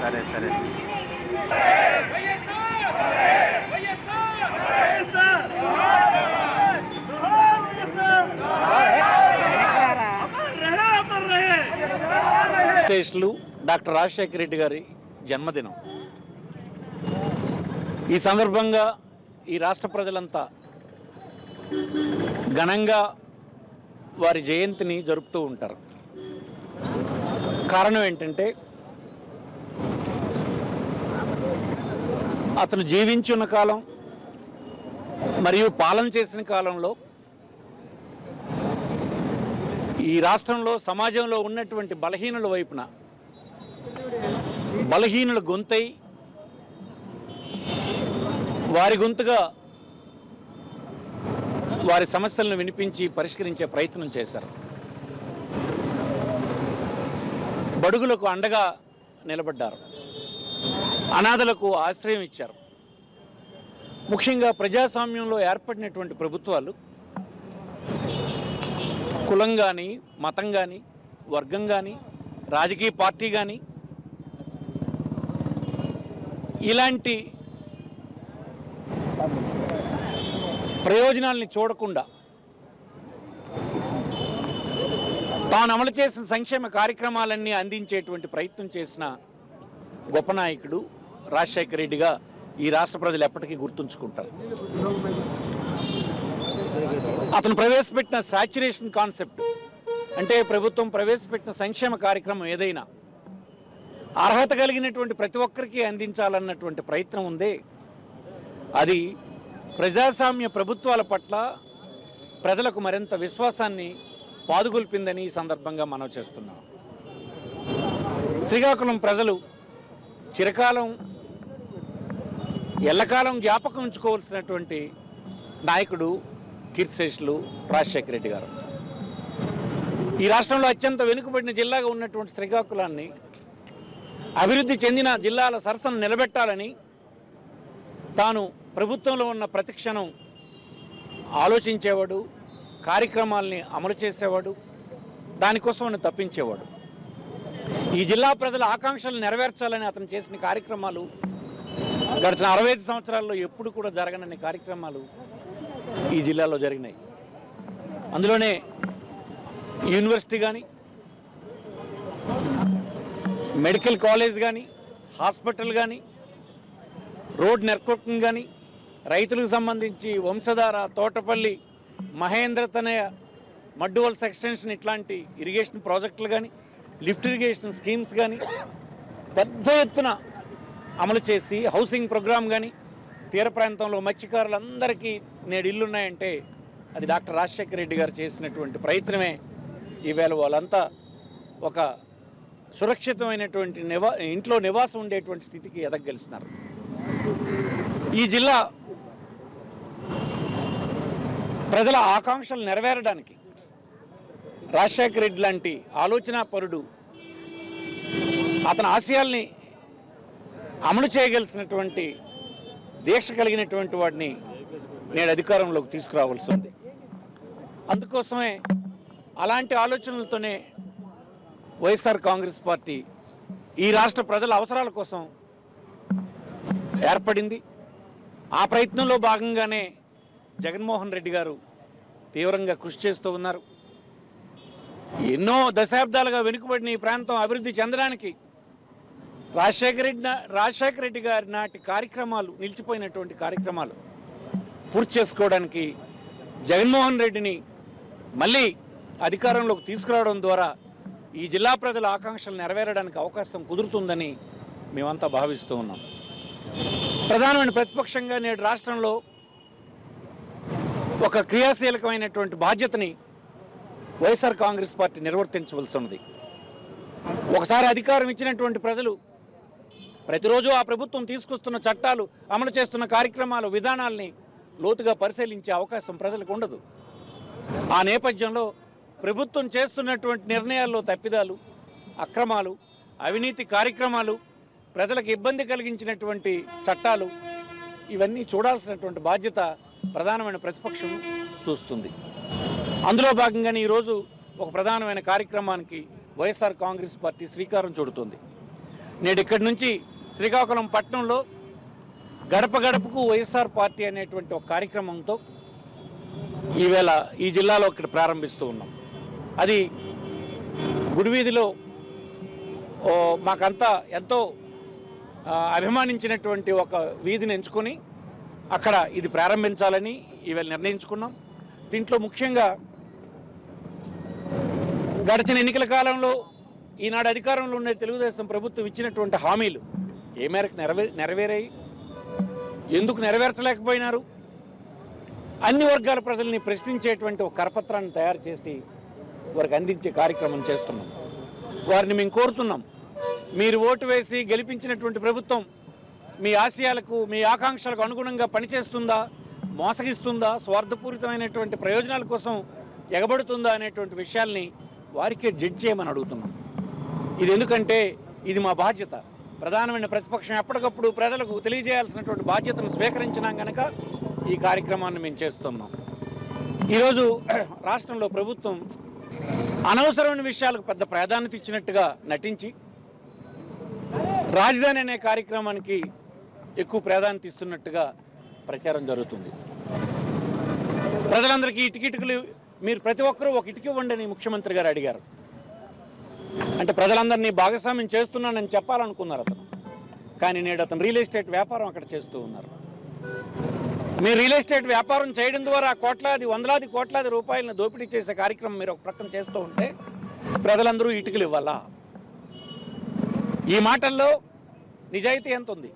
సరే సరే డాక్టర్ రాజశేఖర రెడ్డి గారి జన్మదినం. ఈ సందర్భంగా ఈ రాష్ట్ర ప్రజలంతా ఘనంగా వారి జయంతిని జరుపుతూ ఉంటారు. కారణం ఏంటంటే అతను జీవించున్న కాలం మరియు పాలన చేసిన కాలంలో ఈ రాష్ట్రంలో సమాజంలో ఉన్నటువంటి బలహీనుల వైపున బలహీనుల గొంతై వారి గొంతుగా వారి సమస్యలను వినిపించి పరిష్కరించే ప్రయత్నం చేశారు. బడుగులకు అండగా నిలబడ్డారు. అనాథలకు ఆశ్రయం ఇచ్చారు. ముఖ్యంగా ప్రజాస్వామ్యంలో ఏర్పడినటువంటి ప్రభుత్వాలు కులం కానీ, మతం కానీ, వర్గం కానీ, రాజకీయ పార్టీ కానీ ఇలాంటి ప్రయోజనాల్ని చూడకుండా తాను అమలు చేసిన సంక్షేమ కార్యక్రమాలన్నీ అందించేటువంటి ప్రయత్నం చేసిన గొప్ప నాయకుడు రాజశేఖర రెడ్డిగా ఈ రాష్ట్ర ప్రజలు ఎప్పటికీ గుర్తుంచుకుంటారు. అతను ప్రవేశపెట్టిన సాచ్యురేషన్ కాన్సెప్ట్ అంటే ప్రభుత్వం ప్రవేశపెట్టిన సంక్షేమ కార్యక్రమం ఏదైనా అర్హత కలిగినటువంటి ప్రతి ఒక్కరికి అందించాలన్నటువంటి ప్రయత్నం ఉందే, అది ప్రజాస్వామ్య ప్రభుత్వాల పట్ల ప్రజలకు మరింత విశ్వాసాన్ని పాదుగొల్పిందని ఈ సందర్భంగా మనం చేస్తున్నాం. శ్రీకాకుళం ప్రజలు చిరకాలం ఎల్లకాలం జ్ఞాపకం ఉంచుకోవాల్సినటువంటి నాయకుడు కీర్తిశేషులు రాజశేఖర రెడ్డి గారు. ఈ రాష్ట్రంలో అత్యంత వెనుకబడిన జిల్లాగా ఉన్నటువంటి శ్రీకాకుళాన్ని అభివృద్ధి చెందిన జిల్లాల సరసన నిలబెట్టాలని తాను ప్రభుత్వంలో ఉన్న ప్రతిక్షణం ఆలోచించేవాడు, కార్యక్రమాల్ని అమలు చేసేవాడు, దానికోసం తప్పించేవాడు. ఈ జిల్లా ప్రజల ఆకాంక్షలు నెరవేర్చాలని అతను చేసిన కార్యక్రమాలు గడిచిన 65 సంవత్సరాల్లో ఎప్పుడు కూడా జరగనన్ని కార్యక్రమాలు ఈ జిల్లాలో జరిగినాయి. అందులోనే యూనివర్సిటీ కానీ, మెడికల్ కాలేజ్ కానీ, హాస్పిటల్ కానీ, రోడ్ నెట్వర్కింగ్ కానీ, రైతులకు సంబంధించి వంశధార, తోటపల్లి, మహేంద్ర తనయ, మడ్డువల్స్ ఎక్స్టెన్షన్ ఇట్లాంటి ఇరిగేషన్ ప్రాజెక్టులు కానీ, లిఫ్ట్ ఇరిగేషన్ స్కీమ్స్ కానీ పెద్ద ఎత్తున అమలు చేసి హౌసింగ్ ప్రోగ్రాం కానీ, తీర ప్రాంతంలో మత్స్యకారులందరికీ నేడు ఇల్లున్నాయంటే అది డాక్టర్ రాజశేఖర రెడ్డి గారు చేసినటువంటి ప్రయత్నమే. ఈవేళ వాళ్ళంతా ఒక సురక్షితమైనటువంటి ఇంట్లో నివాసం ఉండేటువంటి స్థితికి ఎదగలిసినారు. ఈ జిల్లా ప్రజల ఆకాంక్షలు నెరవేరడానికి రాజశేఖర రెడ్డి లాంటి ఆలోచనా పరుడు అతని ఆశయాల్ని అమలు చేయగలిసినటువంటి దీక్ష కలిగినటువంటి వాడిని నేడు అధికారంలోకి తీసుకురావాల్సి ఉంది. అందుకోసమే అలాంటి ఆలోచనలతోనే వైఎస్ఆర్ కాంగ్రెస్ పార్టీ ఈ రాష్ట్ర ప్రజల అవసరాల కోసం ఏర్పడింది. ఆ ప్రయత్నంలో భాగంగానే జగన్మోహన్ రెడ్డి గారు తీవ్రంగా కృషి చేస్తూ ఉన్నారు. ఎన్నో దశాబ్దాలుగా వెనుకబడిన ఈ ప్రాంతం అభివృద్ధి చెందడానికి రాజశేఖర రెడ్డి గారి నాటి కార్యక్రమాలు, నిలిచిపోయినటువంటి కార్యక్రమాలు పూర్తి చేసుకోవడానికి జగన్మోహన్ రెడ్డిని మళ్ళీ అధికారంలోకి తీసుకురావడం ద్వారా ఈ జిల్లా ప్రజల ఆకాంక్షలు నెరవేరడానికి అవకాశం కుదురుతుందని మేమంతా భావిస్తూ ఉన్నాం. ప్రధానమైన ప్రతిపక్షంగా నేడు రాష్ట్రంలో ఒక క్రియాశీలకమైనటువంటి బాధ్యతని వైఎస్ఆర్ కాంగ్రెస్ పార్టీ నిర్వర్తించవలసి ఉంది. ఒకసారి అధికారం ఇచ్చినటువంటి ప్రజలు ప్రతిరోజు ఆ ప్రభుత్వం తీసుకొస్తున్న చట్టాలు, అమలు చేస్తున్న కార్యక్రమాలు, విధానాల్ని లోతుగా పరిశీలించే అవకాశం ప్రజలకు ఉండదు. ఆ నేపథ్యంలో ప్రభుత్వం చేస్తున్నటువంటి నిర్ణయాల్లో తప్పిదాలు, అక్రమాలు, అవినీతి కార్యక్రమాలు, ప్రజలకు ఇబ్బంది కలిగించినటువంటి చట్టాలు ఇవన్నీ చూడాల్సినటువంటి బాధ్యత ప్రధానమైన ప్రతిపక్షం చూస్తుంది. అందులో భాగంగానే ఈరోజు ఒక ప్రధానమైన కార్యక్రమానికి వైఎస్ఆర్ కాంగ్రెస్ పార్టీ శ్రీకారం చుడుతుంది. నేడు ఇక్కడి నుంచి శ్రీకాకుళం పట్టణంలో గడప గడపకు వైఎస్ఆర్ పార్టీ అనేటువంటి ఒక కార్యక్రమంతో ఈవేళ ఈ జిల్లాలో ఇక్కడ ప్రారంభిస్తూ ఉన్నాం. అది గుడివీధిలో మాకంతా ఎంతో అభిమానించినటువంటి ఒక వీధిని ఎంచుకొని అక్కడ ఇది ప్రారంభించాలని ఈవేళ నిర్ణయించుకున్నాం. దీంట్లో ముఖ్యంగా గడిచిన ఎన్నికల కాలంలో ఈనాడు అధికారంలో ఉండే తెలుగుదేశం ప్రభుత్వం ఇచ్చినటువంటి హామీలు ఏ మేరకు నెరవేరాయి, ఎందుకు నెరవేర్చలేకపోయినారు, అన్ని వర్గాల ప్రజల్ని ప్రశ్నించేటువంటి ఒక కరపత్రాన్ని తయారు చేసి వారికి అందించే కార్యక్రమం చేస్తున్నాం. వారిని మేము కోరుతున్నాం, మీరు ఓటు వేసి గెలిపించినటువంటి ప్రభుత్వం మీ ఆశయాలకు మీ ఆకాంక్షలకు అనుగుణంగా పనిచేస్తుందా, మోసగిస్తుందా, స్వార్థపూరితమైనటువంటి ప్రయోజనాల కోసం ఎగబడుతుందా అనేటువంటి విషయాల్ని వారికే జడ్జ్ చేయమని అడుగుతున్నాం. ఇది ఎందుకంటే ఇది మా బాధ్యత. ప్రధానమైన ప్రతిపక్షం ఎప్పటికప్పుడు ప్రజలకు తెలియజేయాల్సినటువంటి బాధ్యతను స్వీకరించినాం కనుక ఈ కార్యక్రమాన్ని మేము చేస్తున్నాం. ఈరోజు రాష్ట్రంలో ప్రభుత్వం అనవసరమైన విషయాలకు పెద్ద ప్రాధాన్యత ఇచ్చినట్టుగా నటించి రాజధాని అనే కార్యక్రమానికి ఎక్కువ ప్రాధాన్యత ఇస్తున్నట్టుగా ప్రచారం జరుగుతుంది. ప్రజలందరికీ ఇటుకిటుకులు మీరు ప్రతి ఒక్కరూ ఒక ఇటుక ఇవ్వండి అని ముఖ్యమంత్రి గారు అడిగారు. అంటే ప్రజలందరినీ భాగస్వామ్యం చేస్తున్నానని చెప్పాలనుకున్నారు అతను. కానీ నేడు అతను రియల్ ఎస్టేట్ వ్యాపారం అక్కడ చేస్తూ ఉన్నారు. మీరు రియల్ ఎస్టేట్ వ్యాపారం చేయడం ద్వారా వందలాది కోట్లాది రూపాయలను దోపిడీ చేసే కార్యక్రమం మీరు ఒక ప్రక్కన చేస్తూ ఉంటే ప్రజలందరూ ఇటుకలు ఇవ్వాలా? ఈ మాటల్లో నిజాయితీ ఎంత ఉంది,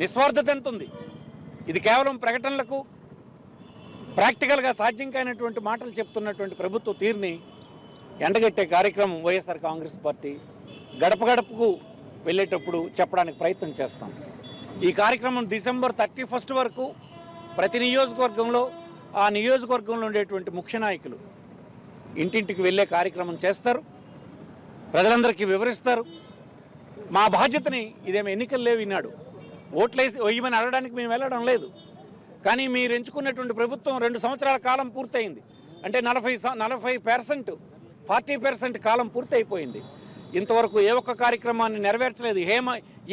నిస్వార్థత ఎంత ఉంది? ఇది కేవలం ప్రకటనలకు ప్రాక్టికల్గా సాధ్యం కానటువంటి మాటలు చెప్తున్నటువంటి ప్రభుత్వ తీరుని ఎండగట్టే కార్యక్రమం వైఎస్ఆర్ కాంగ్రెస్ పార్టీ గడప గడపకు వెళ్ళేటప్పుడు చెప్పడానికి ప్రయత్నం చేస్తాం. ఈ కార్యక్రమం డిసెంబర్ 31 వరకు ప్రతి నియోజకవర్గంలో ఆ నియోజకవర్గంలో ఉండేటువంటి ముఖ్య నాయకులు ఇంటింటికి వెళ్ళే కార్యక్రమం చేస్తారు, ప్రజలందరికీ వివరిస్తారు. మా బాధ్యతని ఇదేమి ఎన్నికలు లేవు, ఈనాడు ఓట్లేసి వేయమని అడగడానికి మేము వెళ్ళడం లేదు. కానీ మీరు ఎంచుకున్నటువంటి ప్రభుత్వం 2 సంవత్సరాల కాలం పూర్తయింది. అంటే 40% 40% కాలం పూర్తయిపోయింది. ఇంతవరకు ఏ ఒక్క కార్యక్రమాన్ని నెరవేర్చలేదు,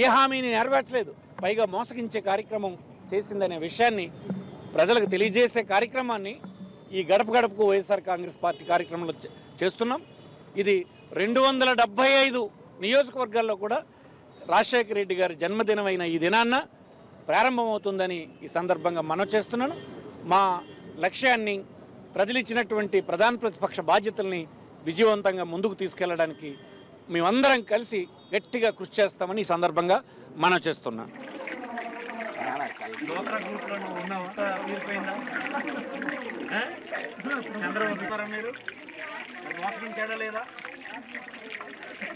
ఏ హామీని నెరవేర్చలేదు, పైగా మోసగించే కార్యక్రమం చేసిందనే విషయాన్ని ప్రజలకు తెలియజేసే కార్యక్రమాన్ని ఈ గడప గడపకు వైఎస్ఆర్ కాంగ్రెస్ పార్టీ కార్యక్రమంలో చేస్తున్నాం. ఇది 275 నియోజకవర్గాల్లో కూడా రాజశేఖర రెడ్డి గారి జన్మదినమైన ఈ దినాన్న ప్రారంభమవుతుందని ఈ సందర్భంగా మనవి చేస్తున్నాను. మా లక్ష్యాన్ని ప్రజలు ఇచ్చినటువంటి ప్రధాన ప్రతిపక్ష బాధ్యతల్ని విజయవంతంగా ముందుకు తీసుకెళ్లడానికి మేమందరం కలిసి గట్టిగా కృషి చేస్తామని ఈ సందర్భంగా మనవి చేస్తున్నాను.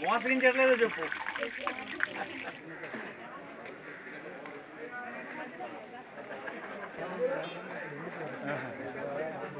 మోసగించలేదా చెప్పు.